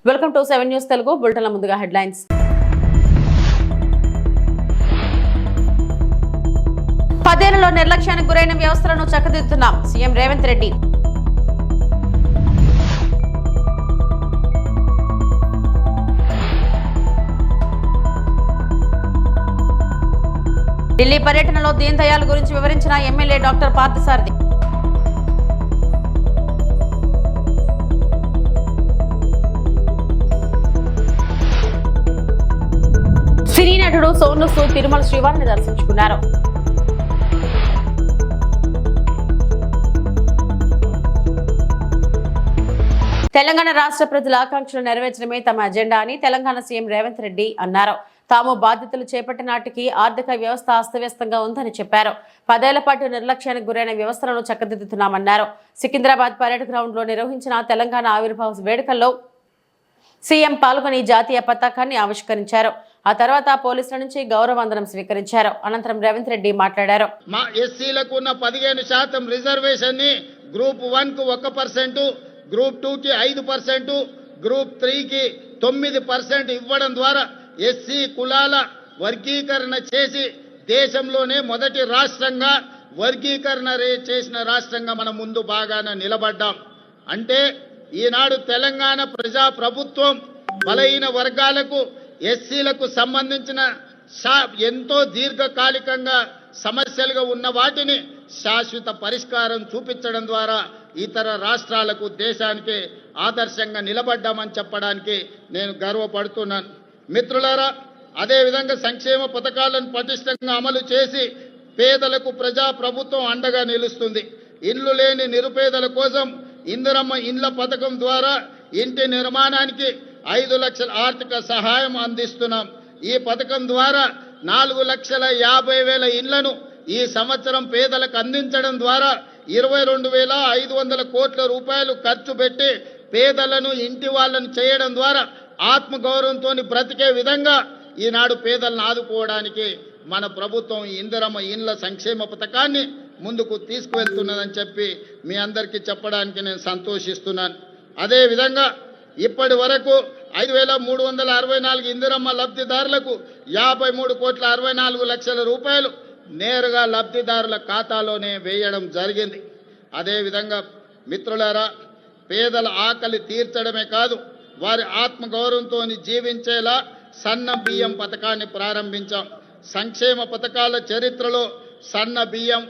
Welcome to 7 news Telugu బులెటిన్ల ముందుగా headlines. పదేళ్లలో నిర్లక్ష్యానికి గురైన వ్యవస్థలను చక్కదిద్దుతున్నాం సీఎం రేవంత్ రెడ్డి. ఢిల్లీ పర్యటనలో దీన్ దయాళ్ గురించి వివరించిన ఎమ్మెల్యే డాక్టర్ పార్థసారథి. సినీ నటుడు సోను సూద్ తిరుమల శ్రీవారిని దర్శించుకున్నారు. తెలంగాణ రాష్ట్ర ప్రజల ఆకాంక్షలు నెరవేర్చడమే తమ అజెండా అని తెలంగాణ సీఎం రేవంత్ రెడ్డి అన్నారు. తాము బాధ్యతలు చేపట్టిన నాటికి ఆర్థిక వ్యవస్థ అస్తవ్యస్తంగా ఉందని చెప్పారు. 10 ఏళ్ల పాటు నిర్లక్ష్యానికి గురైన వ్యవస్థలను చక్కదిద్దుతున్నామన్నారు. సికింద్రాబాద్ పరేడ్ గ్రౌండ్ లో నిర్వహించిన తెలంగాణ ఆవిర్భావ వేడుకల్లో సీఎం పాల్గొని జాతీయ పతాకాన్ని ఆవిష్కరించారు. ఆ తర్వాత పోలీసుల నుంచి గౌరవవందనం స్వీకరించారు. అనంతరం రేవంత్ రెడ్డి మాట్లాడారు. మా ఎస్సీలకు ఉన్న 15% రిజర్వేషన్ ని గ్రూప్ 1 కు 1%, గ్రూప్ 2 కి 5%, గ్రూప్ 3 కి 9% ఇవ్వడం ద్వారా ఎస్సీ కులాల వర్గీకరణ చేసి దేశంలోనే మొదటి రాష్ట్రంగా వర్గీకరణ చేసిన రాష్ట్రంగా మనం ముందు బాగానే నిలబడ్డాం. అంటే ఈనాడు తెలంగాణ ప్రజా ప్రభుత్వం బలహీన వర్గాలకు ఎస్సీలకు సంబంధించిన ఎంతో దీర్ఘకాలికంగా సమస్యలుగా ఉన్న వాటిని శాశ్వత పరిష్కారం చూపించడం ద్వారా ఇతర రాష్ట్రాలకు దేశానికి ఆదర్శంగా నిలబడ్డామని చెప్పడానికి నేను గర్వపడుతున్నాను. మిత్రులారా, అదేవిధంగా సంక్షేమ పథకాలను పటిష్టంగా అమలు చేసి పేదలకు ప్రజా ప్రభుత్వం అండగా నిలుస్తుంది. ఇల్లు లేని నిరుపేదల కోసం ఇందిరమ్మ ఇండ్ల పథకం ద్వారా ఇంటి నిర్మాణానికి 5 లక్షల ఆర్థిక సహాయం అందిస్తున్నాం. ఈ పథకం ద్వారా 4,50,000 ఇళ్లను ఈ సంవత్సరం పేదలకు అందించడం ద్వారా 22,500 కోట్ల రూపాయలు ఖర్చు పెట్టి పేదలను ఇంటి వాళ్ళను చేయడం ద్వారా ఆత్మగౌరవంతో బ్రతికే విధంగా ఈనాడు పేదలను ఆదుకోవడానికి మన ప్రభుత్వం ఇందిరమ్మ ఇండ్ల సంక్షేమ పథకాన్ని ముందుకు తీసుకువెళ్తున్నదని చెప్పి మీ అందరికీ చెప్పడానికి నేను సంతోషిస్తున్నాను. అదేవిధంగా ఇప్పటి వరకు 5,364 ఇందిరమ్మ లబ్ధిదారులకు 53,64,00,000 రూపాయలు నేరుగా లబ్ధిదారుల ఖాతాలోనే వేయడం జరిగింది. అదేవిధంగా మిత్రులారా, పేదల ఆకలి తీర్చడమే కాదు, వారి ఆత్మగౌరవంతో జీవించేలా సన్న బియ్యం పథకాన్ని ప్రారంభించాం. సంక్షేమ పథకాల చరిత్రలో సన్న బియ్యం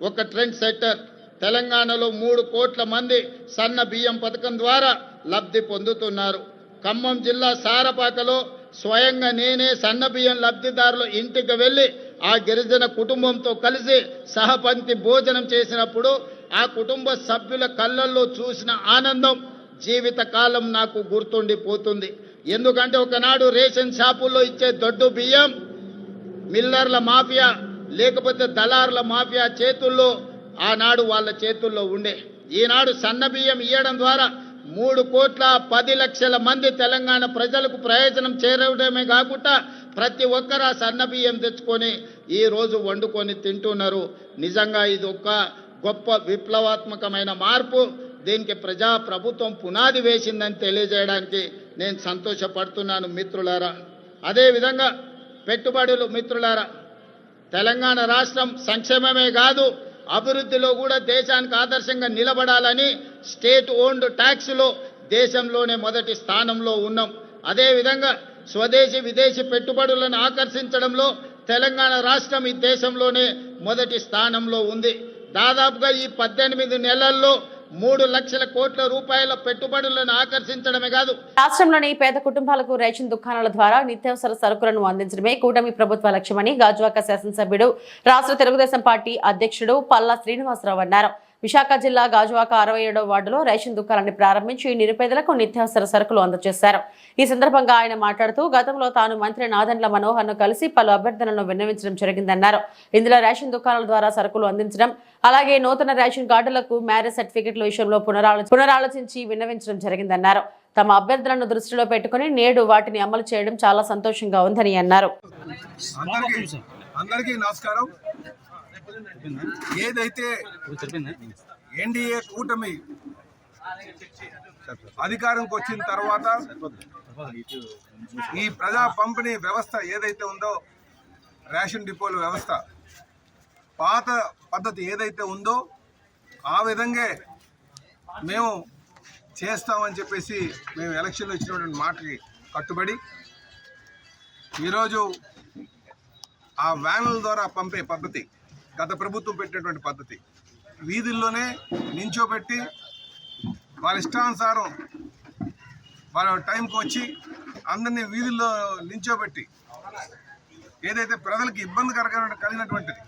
ఒక ట్రెండ్ సెట్టర్. తెలంగాణలో 3 కోట్ల మంది సన్న బియ్యం పథకం ద్వారా లబ్ధి పొందుతున్నారు. ఖమ్మం జిల్లా సారపాకలో స్వయంగా నేనే సన్న బియ్యం లబ్ధిదారుల ఇంటికి వెళ్ళి ఆ గిరిజన కుటుంబంతో కలిసి సహపంక్తి భోజనం చేసినప్పుడు ఆ కుటుంబ సభ్యుల కళ్ళల్లో చూసిన ఆనందం జీవితకాలం నాకు గుర్తుండిపోతుంది. ఎందుకంటే ఒకనాడు రేషన్ షాపుల్లో ఇచ్చే దొడ్డు బియ్యం మిల్లర్ల మాఫియా లేకపోతే దళారుల మాఫియా చేతుల్లో ఆనాడు వాళ్ళ చేతుల్లో ఉండే. ఈనాడు సన్న బియ్యం ఇవ్వడం ద్వారా 3,10,00,000 మంది తెలంగాణ ప్రజలకు ప్రయోజనం చేరడమే కాకుండా ప్రతి ఒక్కరు ఆ సన్న బియ్యం తెచ్చుకొని ఈరోజు వండుకొని తింటున్నారు. నిజంగా ఇది ఒక గొప్ప విప్లవాత్మకమైన మార్పు. దీనికి ప్రజా ప్రభుత్వం పునాది వేసిందని తెలియజేయడానికి నేను సంతోషపడుతున్నాను మిత్రులారా. అదేవిధంగా పెట్టుబడులు మిత్రులారా, తెలంగాణ రాష్ట్రం సంక్షేమమే కాదు అభివృద్ధిలో కూడా దేశానికి ఆదర్శంగా నిలబడాలని స్టేట్ ఓన్డ్ ట్యాక్స్లో దేశంలోనే మొదటి స్థానంలో ఉన్నాం. అదేవిధంగా స్వదేశీ విదేశీ పెట్టుబడులను ఆకర్షించడంలో తెలంగాణ రాష్ట్రం ఈ దేశంలోనే మొదటి స్థానంలో ఉంది. దాదాపుగా ఈ 18 నెలల్లో 3 లక్షల కోట్ల రూపాయల పెట్టుబడులను ఆకర్షించడమే కాదు, రాష్ట్రంలోని పేద కుటుంబాలకు రేషన్ దుకాణాల ద్వారా నిత్యావసర సరుకులను అందించడమే కూటమి ప్రభుత్వ లక్ష్యమని గాజువాక శాసనసభ్యుడు రాష్ట్ర తెలుగుదేశం పార్టీ అధ్యక్షుడు పల్లా శ్రీనివాసరావు అన్నారు. విశాఖ జిల్లా గాజువాక 67వ వార్డులో రేషన్ దుకాణాన్ని ప్రారంభించి నిరుపేదలకు నిత్యావసర సరుకులు అందజేశారు. ఈ సందర్భంగా ఆయన మాట్లాడుతూ గతంలో తాను మంత్రి నాదెండ్ల మనోహర్ను కలిసి పలు అభ్యర్థనలను విన్నవించడం జరిగిందన్నారు. ఇందులో రేషన్ దుకాణాల ద్వారా సరుకులు అందించడం, అలాగే నూతన రేషన్ కార్డులకు మ్యారేజ్ సర్టిఫికెట్ల విషయంలో పునరాలోచించి విన్నవించడం జరిగిందన్నారు. తమ అభ్యర్థనలను దృష్టిలో పెట్టుకుని నేడు వాటిని అమలు చేయడం చాలా సంతోషంగా ఉందని అన్నారు. అందరికీ నమస్కారం. ఏదైతే ఎన్డీఏ కూటమి అధికారంకి వచ్చిన తర్వాత ఈ ప్రజా పంపిణీ వ్యవస్థ ఏదైతే ఉందో, రేషన్ డిపోల వ్యవస్థ పాత పద్ధతి ఏదైతే ఉందో ఆ విధంగా మేము చేస్తామని చెప్పేసి మేము ఎలక్షన్లో ఇచ్చినటువంటి మాటకి కట్టుబడి ఈరోజు ఆ వ్యాన్ల ద్వారా పంపే పద్ధతి, గత ప్రభుత్వం పెట్టినటువంటి పద్ధతి, వీధుల్లోనే నించోబెట్టి వాళ్ళ ఇష్టానుసారం వాళ్ళ టైంకి వచ్చి అందరినీ వీధుల్లో నించోబెట్టి ఏదైతే ప్రజలకు ఇబ్బంది కలిగినటువంటిది,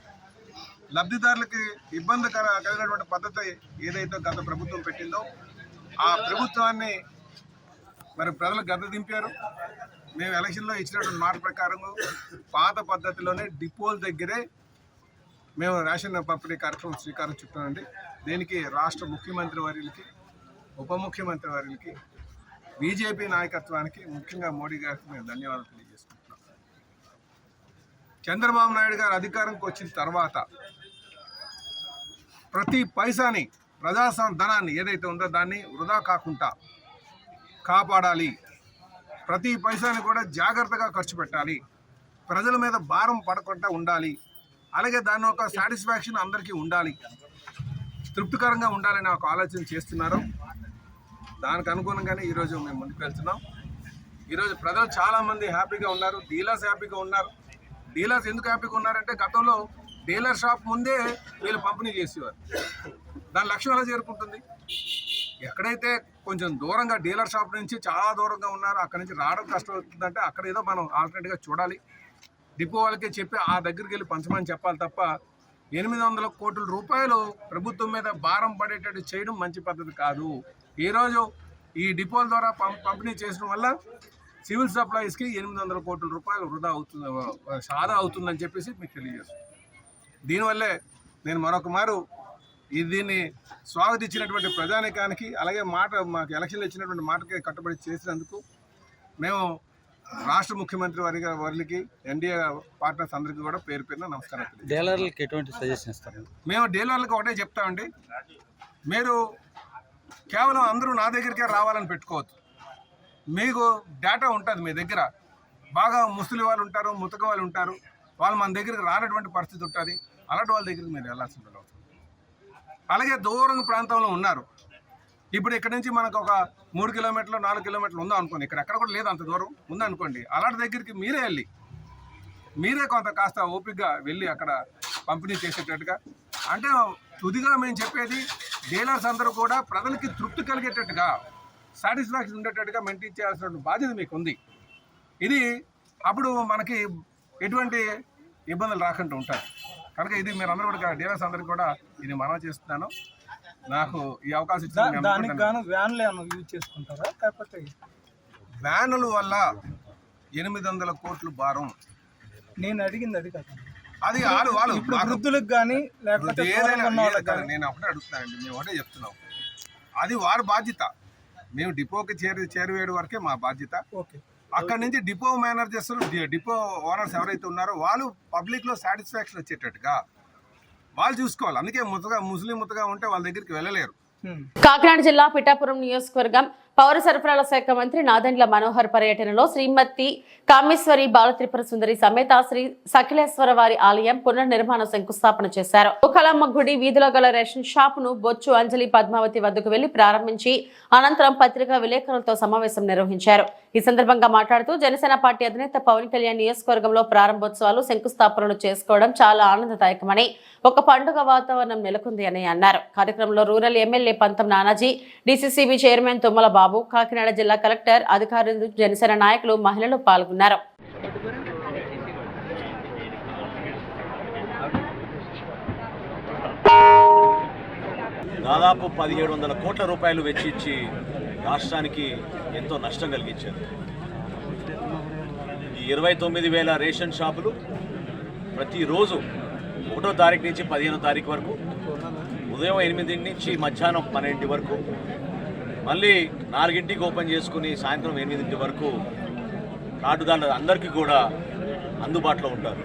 లబ్ధిదారులకి ఇబ్బంది కలిగినటువంటి పద్ధతి ఏదైతే గత ప్రభుత్వం పెట్టిందో ఆ ప్రభుత్వాన్ని మరి ప్రజలు గద్ద దింపారు. మేము ఎలక్షన్లో ఇచ్చినటువంటి మాట ప్రకారం పాత పద్ధతిలోనే డిపోల దగ్గరే మేము రేషన్ పంపిణీ కార్యక్రమం శ్రీకారం చుట్టామండి. దీనికి రాష్ట్ర ముఖ్యమంత్రి వర్యులకి, ఉప ముఖ్యమంత్రి వర్యులకి, బీజేపీ నాయకత్వానికి, ముఖ్యంగా మోడీ గారికి మేము ధన్యవాదాలు తెలియజేసుకుంటున్నాం. చంద్రబాబు నాయుడు గారు అధికారంకి వచ్చిన తర్వాత ప్రతి పైసాని, ధనాన్ని ఏదైతే ఉందో దాన్ని వృధా కాకుండా కాపాడాలి, ప్రతి పైసాని కూడా జాగ్రత్తగా ఖర్చు పెట్టాలి, ప్రజల మీద భారం పడకుండా ఉండాలి, అలాగే దాని ఒక సాటిస్ఫాక్షన్ అందరికీ ఉండాలి, తృప్తికరంగా ఉండాలని ఒక ఆలోచన చేస్తున్నారు. దానికి అనుగుణంగానే ఈరోజు మేము ముందుకు వెళ్తున్నాం. ఈరోజు ప్రజలు చాలామంది హ్యాపీగా ఉన్నారు, డీలర్స్ హ్యాపీగా ఉన్నారు. డీలర్స్ ఎందుకు హ్యాపీగా ఉన్నారంటే గతంలో డీలర్ షాప్ ముందే వీళ్ళు పంపిణీ చేసేవారు. దాని లక్ష్యం ఎలా చేరుకుంటుంది? ఎక్కడైతే కొంచెం దూరంగా డీలర్ షాప్ నుంచి చాలా దూరంగా ఉన్నారో అక్కడి నుంచి రావడం కష్టం అవుతుందంటే అక్కడ ఏదో మనం ఆల్టర్నేట్గా చూడాలి. డిపో వాళ్ళకే చెప్పి ఆ దగ్గరికి వెళ్ళి పంచమని చెప్పాలి తప్ప 800 కోట్ల రూపాయలు ప్రభుత్వం మీద భారం పడేటట్టు చేయడం మంచి పద్ధతి కాదు. ఈరోజు ఈ డిపోల ద్వారా పంపిణీ చేయడం వల్ల సివిల్ సప్లైస్కి 800 కోట్ల రూపాయలు వృధా అవుతుంది, సాదా అవుతుందని చెప్పేసి మీకు తెలియజేస్తాను. దీనివల్లే నేను మరొక మారు దీన్ని స్వాగతించినటువంటి ప్రజానికానికి, అలాగే మాకు ఎలక్షన్లు ఇచ్చినటువంటి మాటకి కట్టుబడి చేసినందుకు మేము రాష్ట్ర ముఖ్యమంత్రి వారికి ఎన్డీఏ పార్ట్నర్స్ అందరికీ కూడా పేరు పేరున నమస్కారం. డీలర్లకు ఎటువంటి సజెషన్ ఇస్తారు? మేము డీలర్లకు ఒకటే చెప్తామండి, మీరు కేవలం అందరూ నా దగ్గరికే రావాలని పెట్టుకోవద్దు. మీకు డేటా ఉంటుంది మీ దగ్గర, బాగా ముసలి వాళ్ళు ఉంటారు, ముతక వాళ్ళు ఉంటారు, వాళ్ళు మన దగ్గరికి రానటువంటి పరిస్థితి ఉంటుంది. అలాంటి వాళ్ళ దగ్గరికి మీరు వెళ్ళాల్సి ఉంటుంది. అలాగే దూరం ప్రాంతంలో ఉన్నారు, ఇప్పుడు ఇక్కడ నుంచి మనకు ఒక 3 కిలోమీటర్లు 4 కిలోమీటర్లు ఉందా అనుకోండి, ఇక్కడ ఎక్కడ కూడా లేదు అంత దూరం ఉందనుకోండి, అలాంటి దగ్గరికి మీరే వెళ్ళి మీరే కొంత కాస్త ఓపికగా వెళ్ళి అక్కడ పంపిణీ చేసేటట్టుగా, అంటే తుదిగా మేము చెప్పేది డీలర్స్ అందరూ కూడా ప్రజలకి తృప్తి కలిగేటట్టుగా, సాటిస్ఫాక్షన్ ఉండేటట్టుగా మెయింటైన్ చేయాల్సిన బాధ్యత మీకు ఉంది. ఇది అప్పుడు మనకి ఎటువంటి ఇబ్బందులు రాకుండా ఉంటాయి. కనుక ఇది మీరు అందరూ కూడా డీలర్స్ అందరికీ కూడా ఇది మనవి చేస్తున్నాను. నాకు ఈ అవకాశం ఇచ్చిన వ్యానుల వల్ల 800 కోట్ల భారం నేను అడిగింది అది కాదు, అది వాళ్ళు వృద్ధులకు కానీ లేకపోతే నేను ఒకటే అడుగుతానండి, మేము ఒకటే చెప్తున్నాం, అది వారి బాధ్యత. మేము డిపోకి చేరువేయడం వరకే మా బాధ్యత. అక్కడి నుంచి డిపో మేనేజర్స్, డిపో ఓనర్స్ ఎవరైతే ఉన్నారో వాళ్ళు పబ్లిక్లో సాటిస్ఫాక్షన్ వచ్చేటట్టుగా వాళ్ళు చూసుకోవాలి. అందుకే ముస్లింగా ఉంటే వాళ్ళ దగ్గరికి వెళ్ళలేరు. కాకినాడ జిల్లా పిఠాపురం నియోజకవర్గం పౌర సరఫరాల శాఖ మంత్రి నాదెండ్ల మనోహర్ పర్యటనలో శ్రీమతి కామేశ్వరి బాలత్రిపుర సుందరి సమేత శ్రీ సఖిలేశ్వర వారి ఆలయం పునర్నిర్మాణ శంకుస్థాపన చేశారు. ఒకలమ్మ గుడి వీధిలో గల రేషన్ షాప్ ను బొచ్చు అంజలి పద్మావతి వద్దకు వెళ్లి ప్రారంభించి అనంతరం పత్రికా విలేకరులతో సమావేశం నిర్వహించారు. ఈ సందర్భంగా మాట్లాడుతూ జనసేన పార్టీ అధినేత పవన్ కళ్యాణ్ నియోజకవర్గంలో ప్రారంభోత్సవాలు శంకుస్థాపనలు చేసుకోవడం చాలా ఆనందదాయకమని, ఒక పండుగ వాతావరణం నెలకొంది అని అన్నారు. కార్యక్రమంలో రూరల్ ఎమ్మెల్యే పంతం నానాజీ, డీసీసీబీ చైర్మన్ తుమ్మల బాబు, కాకినాడ జిల్లా కలెక్టర్, అధికారులు, జనసేన నాయకులు, మహిళలు పాల్గొన్నారు. దాదాపు 1700 కోట్ల రూపాయలు వెచ్చించి రాష్ట్రానికి ఎంతో నష్టం కలిగించారు. ఈ 29,000 రేషన్ షాపులు ప్రతిరోజు 1వ తారీఖు నుంచి 15వ తారీఖు వరకు ఉదయం 8 నుంచి మధ్యాహ్నం 12 వరకు, మళ్ళీ 4ంటికి ఓపెన్ చేసుకుని సాయంత్రం 8 వరకు కార్డుదారులు అందరికీ కూడా అందుబాటులో ఉంటారు.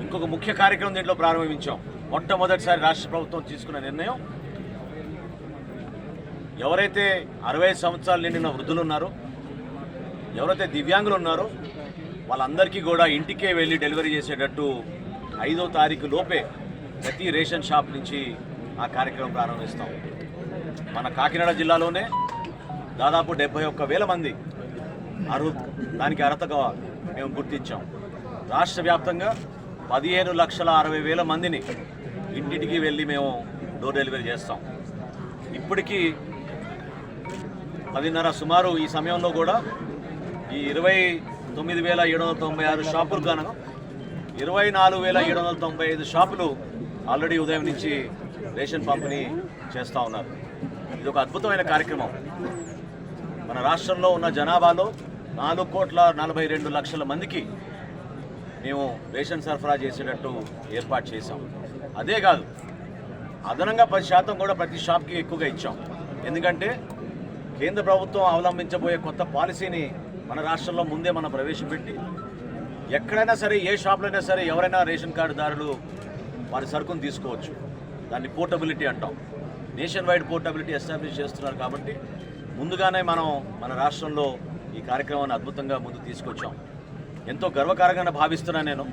ఇంకొక ముఖ్య కార్యక్రమం దీంట్లో ప్రారంభించాం. మొట్టమొదటిసారి రాష్ట్ర ప్రభుత్వం తీసుకున్న నిర్ణయం ఎవరైతే 60 సంవత్సరాలు నిండిన వృద్ధులు ఉన్నారో, ఎవరైతే దివ్యాంగులు ఉన్నారో వాళ్ళందరికీ కూడా ఇంటికే వెళ్ళి డెలివరీ చేసేటట్టు 5వ తారీఖు లోపే ప్రతి రేషన్ షాప్ నుంచి ఆ కార్యక్రమం ప్రారంభిస్తాం. మన కాకినాడ జిల్లాలోనే దాదాపు 71,000 మంది దానికి అర్హతగా మేము గుర్తించాం. రాష్ట్ర వ్యాప్తంగా 15,60,000 మందిని ఇంటింటికి వెళ్ళి మేము డోర్ డెలివరీ చేస్తాం. ఇప్పటికీ 10:30 సుమారు ఈ సమయంలో కూడా ఈ 29,796 షాపులు గాను 24,795 షాపులు ఆల్రెడీ ఉదయం నుంచి రేషన్ పంపిణీ చేస్తూ ఉన్నారు. ఇది ఒక అద్భుతమైన కార్యక్రమం. మన రాష్ట్రంలో ఉన్న జనాభాలో 4,42,00,000 మందికి మేము రేషన్ సరఫరా చేసేటట్టు ఏర్పాటు చేశాం. అదే కాదు, అదనంగా 10% కూడా ప్రతి షాప్కి ఎక్కువగా ఇచ్చాం. ఎందుకంటే కేంద్ర ప్రభుత్వం అవలంబించబోయే కొత్త పాలసీని మన రాష్ట్రంలో ముందే మనం ప్రవేశపెట్టి ఎక్కడైనా సరే, ఏ షాప్లో అయినా సరే ఎవరైనా రేషన్ కార్డుదారులు వారి సరుకును తీసుకోవచ్చు. దాన్ని పోర్టబిలిటీ అంటాం. నేషన్ వైడ్ పోర్టబిలిటీ ఎస్టాబ్లిష్ చేస్తున్నారు కాబట్టి ముందుగానే మనం మన రాష్ట్రంలో ఈ కార్యక్రమాన్ని అద్భుతంగా ముందు తీసుకొచ్చాం. ఎంతో గర్వకారంగా భావిస్తున్నాను నేను.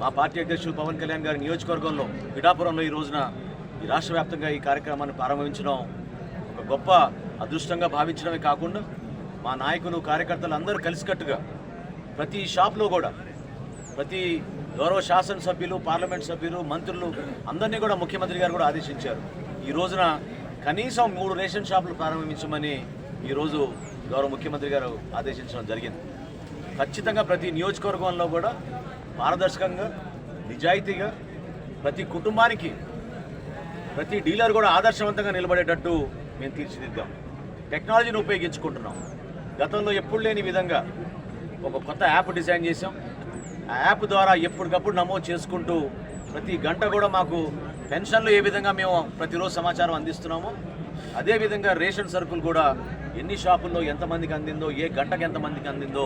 మా పార్టీ అధ్యక్షులు పవన్ కళ్యాణ్ గారి నియోజకవర్గంలో పిఠాపురంలో ఈ రోజున ఈ రాష్ట్ర వ్యాప్తంగా ఈ కార్యక్రమాన్ని ప్రారంభించడం ఒక గొప్ప అదృష్టంగా భావించడమే కాకుండా మా నాయకులు, కార్యకర్తలు అందరూ కలిసికట్టుగా ప్రతి షాప్లో కూడా ప్రతి గౌరవ శాసనసభ్యులు, పార్లమెంట్ సభ్యులు, మంత్రులు అందరినీ కూడా ముఖ్యమంత్రి గారు కూడా ఆదేశించారు. ఈ రోజున కనీసం 3 రేషన్ షాపులు ప్రారంభించమని ఈరోజు గౌరవ ముఖ్యమంత్రి గారు ఆదేశించడం జరిగింది. ఖచ్చితంగా ప్రతి నియోజకవర్గంలో కూడా పారదర్శకంగా, నిజాయితీగా ప్రతి కుటుంబానికి, ప్రతి డీలర్ కూడా ఆదర్శవంతంగా నిలబడేటట్టు మేము తీర్చిదిద్దాం. టెక్నాలజీని ఉపయోగించుకుంటున్నాం. గతంలో ఎప్పుడు లేని విధంగా ఒక కొత్త యాప్ డిజైన్ చేసాం. ఆ యాప్ ద్వారా ఎప్పటికప్పుడు నమోదు చేసుకుంటూ ప్రతి గంట కూడా మాకు పెన్షన్లు ఏ విధంగా మేము ప్రతిరోజు సమాచారం అందిస్తున్నామో అదేవిధంగా రేషన్ సరుకులు కూడా ఎన్ని షాపుల్లో ఎంతమందికి అందిందో, ఏ గంటకి ఎంతమందికి అందిందో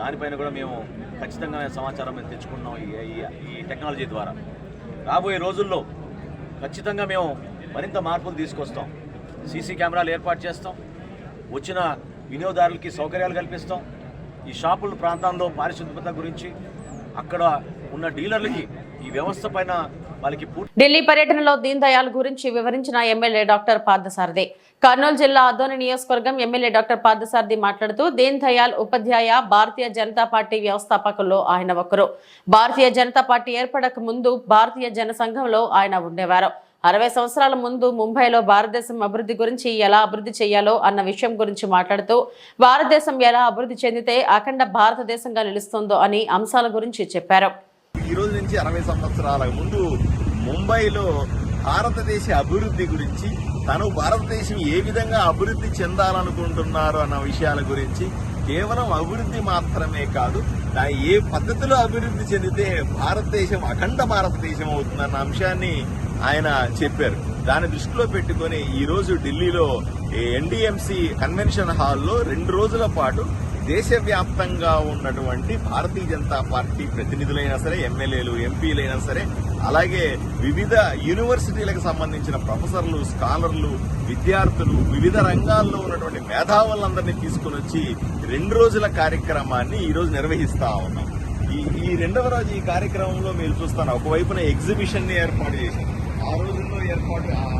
దానిపైన కూడా మేము ఖచ్చితంగా సమాచారం మేము తెచ్చుకున్నాం ఈ టెక్నాలజీ ద్వారా. రాబోయే రోజుల్లో ఖచ్చితంగా మేము మరింత మార్పులు తీసుకొస్తాం. సీసీ కెమెరాలు ఏర్పాటు చేస్తాం. వచ్చిన వినియోగదారులకి సౌకర్యాలు కల్పిస్తాం. ఈ షాపుల ప్రాంతంలో పారిశుద్ధ్యత గురించి అక్కడ ఉన్న డీలర్లకి ఈ వ్యవస్థ పైన వాళ్ళకి ఢిల్లీ పర్యటనలో దీన్ దయాళ్ గురించి వివరించిన ఎమ్మెల్యే డాక్టర్ పార్థసారథి. కర్నూలు జిల్లా అదోని నియోజకవర్గం ఎమ్మెల్యే డాక్టర్ పార్థసారథి మాట్లాడుతూ దీన్ దయాళ్ ఉపాధ్యాయ భారతీయ జనతా పార్టీ వ్యవస్థాపకుల్లో ఆయన ఒకరు. భారతీయ జనతా పార్టీ ఏర్పడక ముందు భారతీయ జనసంఘంలో ఆయన ఉండేవారు. 60 సంవత్సరాల ముందు ముంబైలో భారతదేశం అభివృద్ధి గురించి ఎలా అభివృద్ధి చేయాలో అన్న విషయం గురించి మాట్లాడుతూ భారతదేశం ఎలా అభివృద్ధి చెందితే అఖండ భారతదేశంగా నిలుస్తుందో అని అంశాల గురించి చెప్పారు. ఈ రోజు నుంచి 60 సంవత్సరాల ముందు ముంబైలో భారతదేశ అభివృద్ధి గురించి, తను భారతదేశం ఏ విధంగా అభివృద్ధి చెందాలనుకుంటున్నారు అన్న విషయాల గురించి, కేవలం అభివృద్ధి మాత్రమే కాదు, ఏ పద్ధతిలో అభివృద్ధి చెందితే భారతదేశం అఖండ భారతదేశం అవుతుందన్న అంశాన్ని ఆయన చెప్పారు. దాన్ని దృష్టిలో పెట్టుకుని ఈ రోజు ఢిల్లీలో ఎన్డీఎంసీ కన్వెన్షన్ హాల్లో 2 రోజుల పాటు దేశవ్యాప్తంగా ఉన్నటువంటి భారతీయ జనతా పార్టీ ప్రతినిధులైనా సరే, ఎమ్మెల్యేలు, ఎంపీలైనా సరే, అలాగే వివిధ యూనివర్సిటీలకు సంబంధించిన ప్రొఫెసర్లు, స్కాలర్లు, విద్యార్థులు, వివిధ రంగాల్లో ఉన్నటువంటి మేధావులందరినీ తీసుకుని వచ్చి 2 రోజుల కార్యక్రమాన్ని ఈ రోజు నిర్వహిస్తా ఉన్నాం. ఈ 2వ రోజు ఈ కార్యక్రమంలో మీరు చూస్తాను, ఒకవైపున ఎగ్జిబిషన్ ని ఏర్పాటు చేశారు. ఆ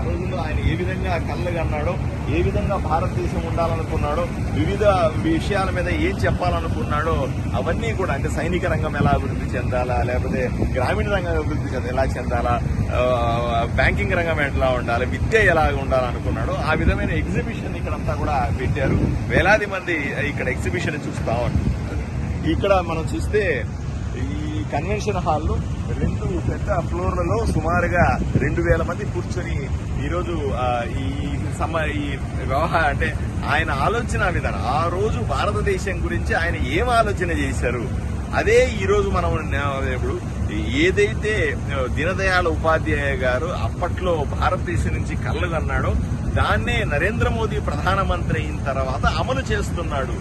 రోజుల్లో ఆయన ఏ విధంగా కళ్ళగా అన్నాడో, ఏ విధంగా భారతదేశం ఉండాలనుకున్నాడో, వివిధ విషయాల మీద ఏం చెప్పాలనుకున్నాడో అవన్నీ కూడా, అంటే సైనిక రంగం ఎలా అభివృద్ధి చెందాలా, లేకపోతే గ్రామీణ రంగం అభివృద్ధి ఎలా చెందాలా, బ్యాంకింగ్ రంగం ఎట్లా ఉండాలి, విద్య ఎలా ఉండాలనుకున్నాడో ఆ విధమైన ఎగ్జిబిషన్ ఇక్కడంతా కూడా పెట్టారు. వేలాది మంది ఇక్కడ ఎగ్జిబిషన్ చూస్తా ఉన్నారు. ఇక్కడ మనం చూస్తే ఈ కన్వెన్షన్ హాల్లో 2 పెద్ద ఫ్లోర్లలో సుమారుగా 2,000 మంది కూర్చొని ఈరోజు ఈ వ్యవహారం, అంటే ఆయన ఆలోచన విధానం, ఆ రోజు భారతదేశం గురించి ఆయన ఏం ఆలోచన చేశారు, అదే ఈ రోజు మనం ఇప్పుడు ఏదైతే దీనదయాళ్ ఉపాధ్యాయ గారు అప్పట్లో భారతదేశం నుంచి కళ్ళగన్నాడో దాన్నే నరేంద్ర మోదీ ప్రధానమంత్రి అయిన తర్వాత అమలు చేస్తున్నాడు.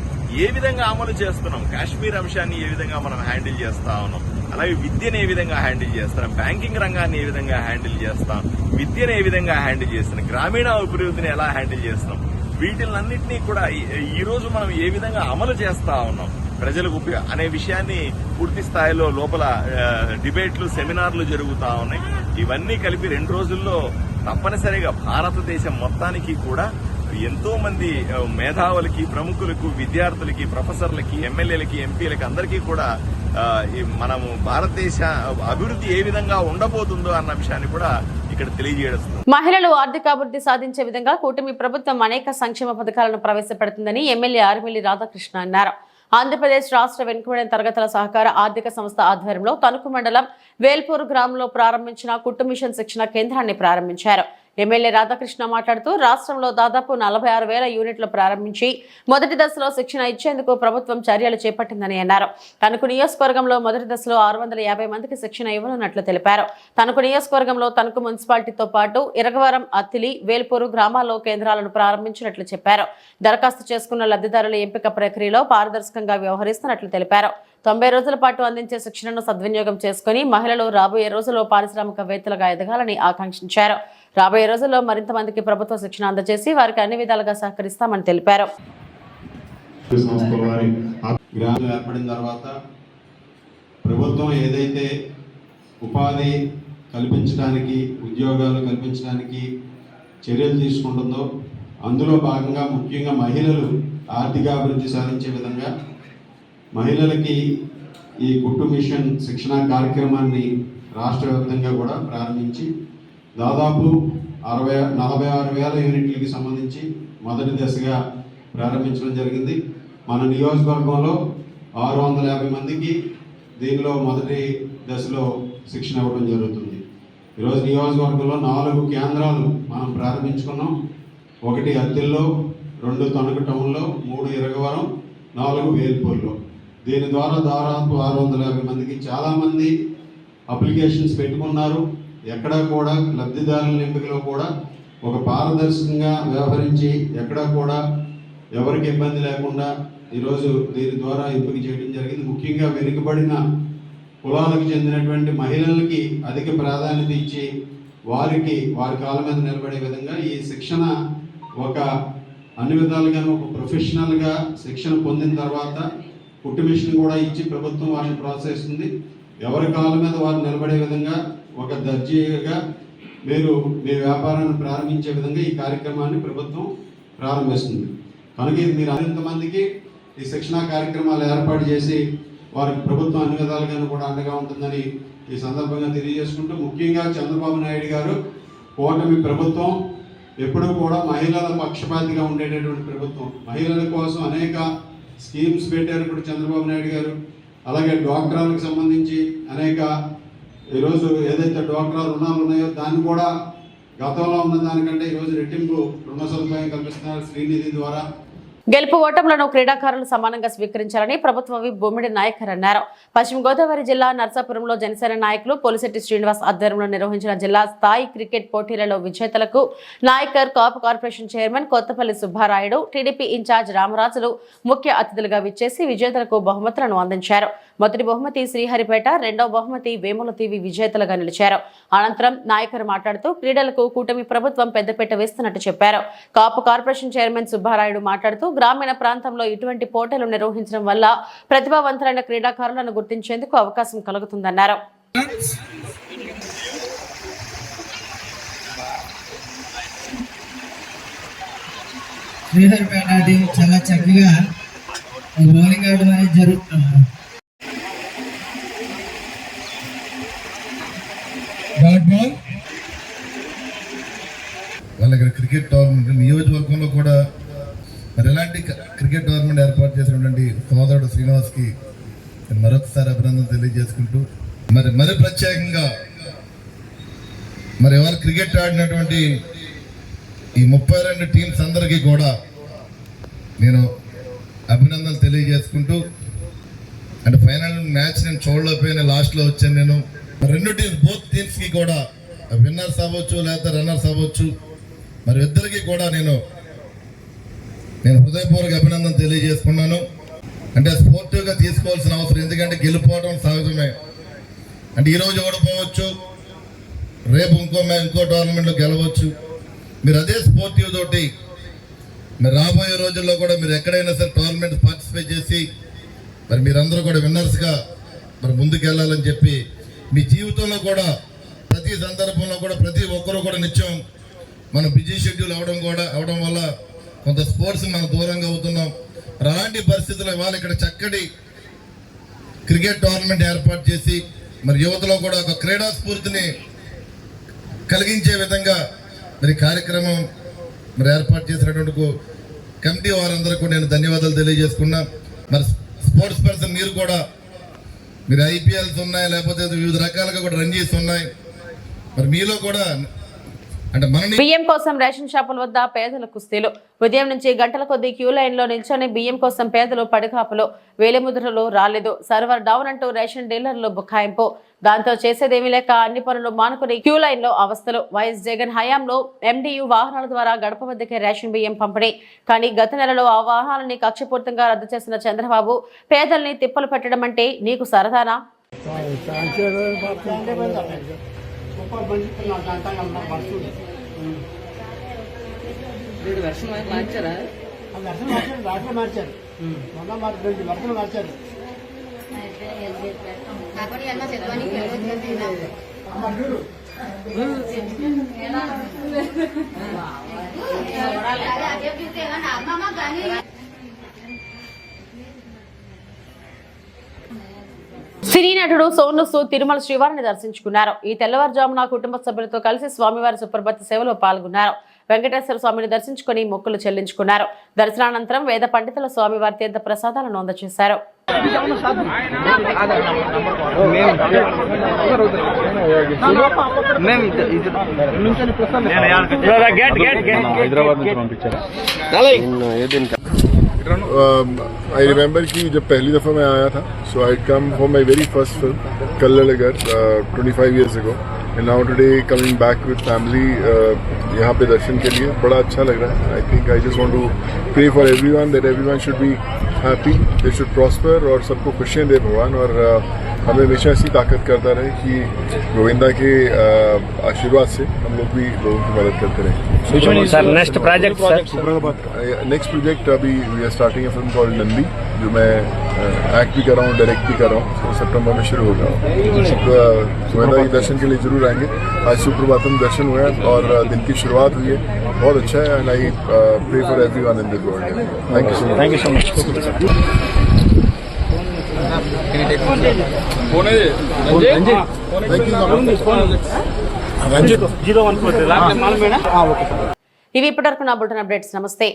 ఏ విధంగా అమలు చేస్తున్నాం, కాశ్మీర్ అంశాన్ని ఏ విధంగా మనం హ్యాండిల్ చేస్తా ఉన్నాం, అలాగే విద్యను ఏ విధంగా హ్యాండిల్ చేస్తున్నాం, బ్యాంకింగ్ రంగాన్ని ఏ విధంగా హ్యాండిల్ చేస్తాం, విద్యను ఏ విధంగా హ్యాండిల్ చేస్తున్నాం, గ్రామీణ అభివృద్ధిని ఎలా హ్యాండిల్ చేస్తున్నాం, వీటిలన్నింటినీ కూడా ఈ రోజు మనం ఏ విధంగా అమలు చేస్తా ఉన్నాం ప్రజలకు అనే విషయాన్ని పూర్తి స్థాయిలో లోపల డిబేట్లు సెమినార్లు జరుగుతా ఉన్నాయి. ఇవన్నీ కలిపి 2 రోజుల్లో తప్పనిసరిగా భారతదేశం మొత్తానికి కూడా ఎంతో మంది మేధావులకి, ప్రముఖులకు, విద్యార్థులకి, ప్రొఫెసర్లకి, ఎమ్మెల్యేలకి, ఎంపీలకి అందరికీ కూడా మనము భారతదేశ అభివృద్ధి ఏ విధంగా ఉండబోతుందో అన్న విషయాన్ని కూడా ఇక్కడ తెలియజేయడం. మహిళలు ఆర్థికాభివృద్ధి సాధించే విధంగా కూటమి ప్రభుత్వం అనేక సంక్షేమ పథకాలను ప్రవేశపెడుతుందని ఎమ్మెల్యే ఆర్మిల్లి రాధాకృష్ణ అన్నారు. ఆంధ్రప్రదేశ్ రాష్ట్ర వెనుకబడిన తరగతుల సహకార ఆర్థిక సంస్థ ఆధ్వర్యంలో తణుకు మండలం వేల్పూర్ గ్రామంలో ప్రారంభించిన కుట్టు మిషన్ శిక్షణ కేంద్రాన్ని ప్రారంభించారు. ఎమ్మెల్యే రాధాకృష్ణ మాట్లాడుతూ రాష్ట్రంలో దాదాపు 46,000 యూనిట్లు ప్రారంభించి మొదటి దశలో శిక్షణ ఇచ్చేందుకు ప్రభుత్వం చర్యలు చేపట్టిందని అన్నారు. తణుకు నియోజకవర్గంలో మొదటి దశలో 650 మందికి శిక్షణ ఇవ్వనున్నట్లు తెలిపారు. తణుకు నియోజకవర్గంలో తణుకు మున్సిపాలిటీతో పాటు ఇరగవరం, అత్తిలి, వేల్పూరు గ్రామాల్లో కేంద్రాలను ప్రారంభించినట్లు చెప్పారు. దరఖాస్తు చేసుకున్న లబ్ధిదారుల ఎంపిక ప్రక్రియలో పారదర్శకంగా వ్యవహరిస్తున్నట్లు తెలిపారు. 90 రోజుల పాటు అందించే శిక్షణను సద్వినియోగం చేసుకుని మహిళలు రాబోయే రోజుల్లో పారిశ్రామికవేత్తలుగా ఎదగాలని ఆకాంక్షించారు. రాబోయే రోజుల్లో మరింత మందికి ప్రభుత్వ శిక్షణ అందజేసి వారికి అన్ని విధాలుగా సహకరిస్తామని తెలిపారు. ఏర్పడిన తర్వాత ప్రభుత్వం ఏదైతే ఉపాధి కల్పించడానికి, ఉద్యోగాలు కల్పించడానికి చర్యలు తీసుకుంటుందో అందులో భాగంగా ముఖ్యంగా మహిళలు ఆర్థికాభివృద్ధి సాధించే విధంగా మహిళలకి ఈ కుట్టు మిషన్ శిక్షణ కార్యక్రమాన్ని రాష్ట్ర వ్యాప్తంగా కూడా ప్రారంభించి దాదాపు 46,000 యూనిట్లకి సంబంధించి మొదటి దశగా ప్రారంభించడం జరిగింది. మన నియోజకవర్గంలో 650 మందికి దీనిలో మొదటి దశలో శిక్షణ ఇవ్వడం జరుగుతుంది. ఈరోజు నియోజకవర్గంలో 4 కేంద్రాలు మనం ప్రారంభించుకున్నాం. 1 అత్తిల్లో, 2 తణుకు టౌన్లో, 3 ఇరగవరం, 4 వేల్పూర్లో. దీని ద్వారా దాదాపు 650 మందికి చాలామంది అప్లికేషన్స్ పెట్టుకున్నారు. ఎక్కడా కూడా లబ్ధిదారుల ఎంపికలో కూడా ఒక పారదర్శకంగా వ్యవహరించి ఎక్కడా కూడా ఎవరికి ఇబ్బంది లేకుండా ఈరోజు దీని ద్వారా ఎంపిక చేయడం జరిగింది. ముఖ్యంగా వెనుకబడిన కులాలకు చెందినటువంటి మహిళలకి అధిక ప్రాధాన్యత ఇచ్చి వారి కాళ్ళ మీద నిలబడే విధంగా ఈ శిక్షణ ఒక అన్ని విధాలుగా ఒక ప్రొఫెషనల్గా శిక్షణ పొందిన తర్వాత కుట్టు మిషన్ కూడా ఇచ్చి ప్రభుత్వం వారిని ప్రోత్సహిస్తుంది. ఎవరి కాళ్ళ మీద వారు నిలబడే విధంగా ఒక దర్జీగా మీరు మీ వ్యాపారాన్ని ప్రారంభించే విధంగా ఈ కార్యక్రమాన్ని ప్రభుత్వం ప్రారంభిస్తుంది. కనుక ఇది మీరు అంతమందికి ఈ శిక్షణా కార్యక్రమాలు ఏర్పాటు చేసి వారికి ప్రభుత్వం అన్ని విధాలుగాను కూడా అండగా ఉంటుందని ఈ సందర్భంగా తెలియజేసుకుంటూ, ముఖ్యంగా చంద్రబాబు నాయుడు గారు కూటమి ప్రభుత్వం ఎప్పుడూ కూడా మహిళల పక్షపాతిగా ఉండేటటువంటి ప్రభుత్వం. మహిళల కోసం అనేక స్కీమ్స్ పెట్టారు ఇప్పుడు చంద్రబాబు నాయుడు గారు. అలాగే డ్వాక్రాలకు సంబంధించి అనేక ఈరోజు ఏదైతే డ్వాక్రా రుణాలు ఉన్నాయో దాన్ని కూడా గతంలో ఉన్న దానికంటే ఈరోజు రెట్టింపు రుణ సదుపాయం కల్పిస్తున్నారు శ్రీనిధి ద్వారా. గెలుపు ఓటములను క్రీడాకారులు సమానంగా స్వీకరించాలని ప్రభుత్వ విప్ బొమ్మిడి నాయకర్ అన్నారు. పశ్చిమ గోదావరి జిల్లా నర్సాపురంలో జనసేన నాయకులు పోలిశెట్టి శ్రీనివాస్ ఆధ్వర్యంలో నిర్వహించిన జిల్లా స్థాయి క్రికెట్ పోటీలలో విజేతలకు Nayakar Kapu corporation chairman Kothapalli Subbarayudu, TDP incharge Ramarajulu ముఖ్య అతిథులుగా విచ్చేసి విజేతలకు బహుమతులను అందించారు. మొదటి బహుమతి శ్రీహరిపేట, రెండవ బహుమతి వేముల తీవి విజేతలుగా నిలిచారు. అనంతరం నాయకర్ మాట్లాడుతూ క్రీడలకు కూటమి ప్రభుత్వం పెద్దపీట వేస్తున్నట్టు చెప్పారు. కాపు కార్పొరేషన్ చైర్మన్ సుబ్బారాయుడు మాట్లాడుతూ గ్రామీణ ప్రాంతంలో ఇటువంటి పోటీలు నిర్వహించడం వల్ల ప్రతిభావంతులైన క్రీడాకారులను గుర్తించేందుకు అవకాశం కలుగుతుందన్నారు. శ్రీహరిపేట టీం చాలా చక్కగా బౌలింగ్ ఆడడం అనేది జరుగుతుంది. వాళ్ళకి క్రికెట్ టోర్నమెంట్ నియోజకవర్గంలో కూడా మరి ఎలాంటి క్రికెట్ టోర్నమెంట్ ఏర్పాటు చేసినటువంటి సోదరుడు శ్రీనివాస్కి మరొకసారి అభినందన తెలియజేసుకుంటూ మరి ప్రత్యేకంగా మరి ఎవరు క్రికెట్ ఆడినటువంటి ఈ 32 టీమ్స్ అందరికీ కూడా నేను అభినందనలు తెలియజేసుకుంటూ, అంటే ఫైనల్ మ్యాచ్ నేను చూడలేకపోయిన లాస్ట్లో వచ్చాను నేను. 2 టీమ్స్ బోత్ టీమ్స్కి కూడా విన్నర్స్ అవ్వచ్చు లేదా రన్నర్స్ అవ్వచ్చు, మరి ఇద్దరికి కూడా నేను హృదయపూర్వక అభినందన తెలియజేసుకున్నాను. అంటే స్పోర్టివ్గా తీసుకోవాల్సిన అవసరం, ఎందుకంటే గెలిపోవడం సహజమే. అంటే ఈరోజు ఓడిపోవచ్చు, రేపు ఇంకో టోర్నమెంట్లో గెలవచ్చు. మీరు అదే స్పోర్టివ్ తోటి మరి రాబోయే రోజుల్లో కూడా మీరు ఎక్కడైనా సరే టోర్నమెంట్ పార్టిసిపేట్ చేసి మరి మీరందరూ కూడా విన్నర్స్గా మరి ముందుకెళ్ళాలని చెప్పి మీ జీవితంలో కూడా ప్రతి సందర్భంలో కూడా ప్రతి ఒక్కరూ కూడా నిత్యం మనం బిజీ షెడ్యూల్ అవడం వల్ల కొంత స్పోర్ట్స్ మనం దూరంగా అవుతున్నాం. మరి అలాంటి పరిస్థితుల్లో ఇవాళ ఇక్కడ చక్కటి క్రికెట్ టోర్నమెంట్ ఏర్పాటు చేసి మరి యువతలో కూడా ఒక క్రీడా స్ఫూర్తిని కలిగించే విధంగా మరి కార్యక్రమం మరి ఏర్పాటు చేసినటువంటి కమిటీ వారందరూ కూడా నేను ధన్యవాదాలు తెలియజేసుకున్నా. మరి స్పోర్ట్స్ పర్సన్ మీరు ఐపీఎల్స్ ఉన్నాయి, లేకపోతే వివిధ రకాలుగా కూడా రంజీస్ ఉన్నాయి. మరి మీలో కూడా అంటే బియ్యం కోసం రేషన్ షాపుల వద్ద పేదల కుస్తీలు. ఉదయం నుంచి గంటల కొద్దీ క్యూ లైన్ లో నిల్చొని బియ్యం కోసం పేదలు పడికాపులు. వేలిముద్రలు రాలేదు, సర్వర్ డౌన్ అంటూ రేషన్ డీలర్లు బుకాయింపు. దాంతో చేసేదేమీ లేక అన్ని పనులు మానుకుని క్యూ లైన్ లో అవస్థలు. వైఎస్ జగన్ హయాంలో MDU వాహనాల ద్వారా గడప వద్దకే రేషన్ బియ్యం పంపిణీ. కానీ గత నెలలో ఆ వాహనాలని కక్షపూర్తంగా రద్దు చేసిన చంద్రబాబు పేదల్ని తిప్పలు పెట్టడం అంటే నీకు సరదానా? సినీ నటుడు సోను సూద్ తిరుమల శ్రీవారిని దర్శించుకున్నారు. ఈ తెల్లవారుజామున కుటుంబ సభ్యులతో కలిసి స్వామివారి సుప్రభాత సేవలో పాల్గొన్నారు. వెంకటేశ్వర స్వామిని దర్శించుకుని మొక్కులు చెల్లించుకున్నారు. దర్శనానంతరం వేద పండితుల స్వామివారి తీర్థ ప్రసాదాలను అందజేశారు. I remember कि जब पहली दफ़ा मैं आया था, so I come for my very first film, Kallalagar, 25 years ago, and now today coming back with family, यहाँ पे दर्शन के लिए बड़ा अच्छा लग रहा है. I think I just want to pray for everyone that everyone should be happy, they should prosper और सबको खुशियाँ दे भगवान और हमें हमेशा ऐसी ताकत करता रहे कि गोविंदा के आशीर्वाद से हम लोग भी लोगों की मदद करते रहे. नेक्स्ट प्रोजेक्ट नेक्स्ट प्रोजेक्ट अभी we are starting a film called Nandi, जो मैं एक्ट भी कर रहा हूँ, डायरेक्ट भी कर रहा हूँ. तो सितंबर में शुरू होगा. गोविंदा के दर्शन के लिए जरूर आएंगे. आज सुप्रभातम दर्शन हुए हैं और दिन की शुरुआत हुई है. बहुत अच्छा है and I pray for everyone in this world. Thank you so much. ఇవి ఇప్పటివరకు నా బులెటిన్ అప్డేట్స్. నమస్తే.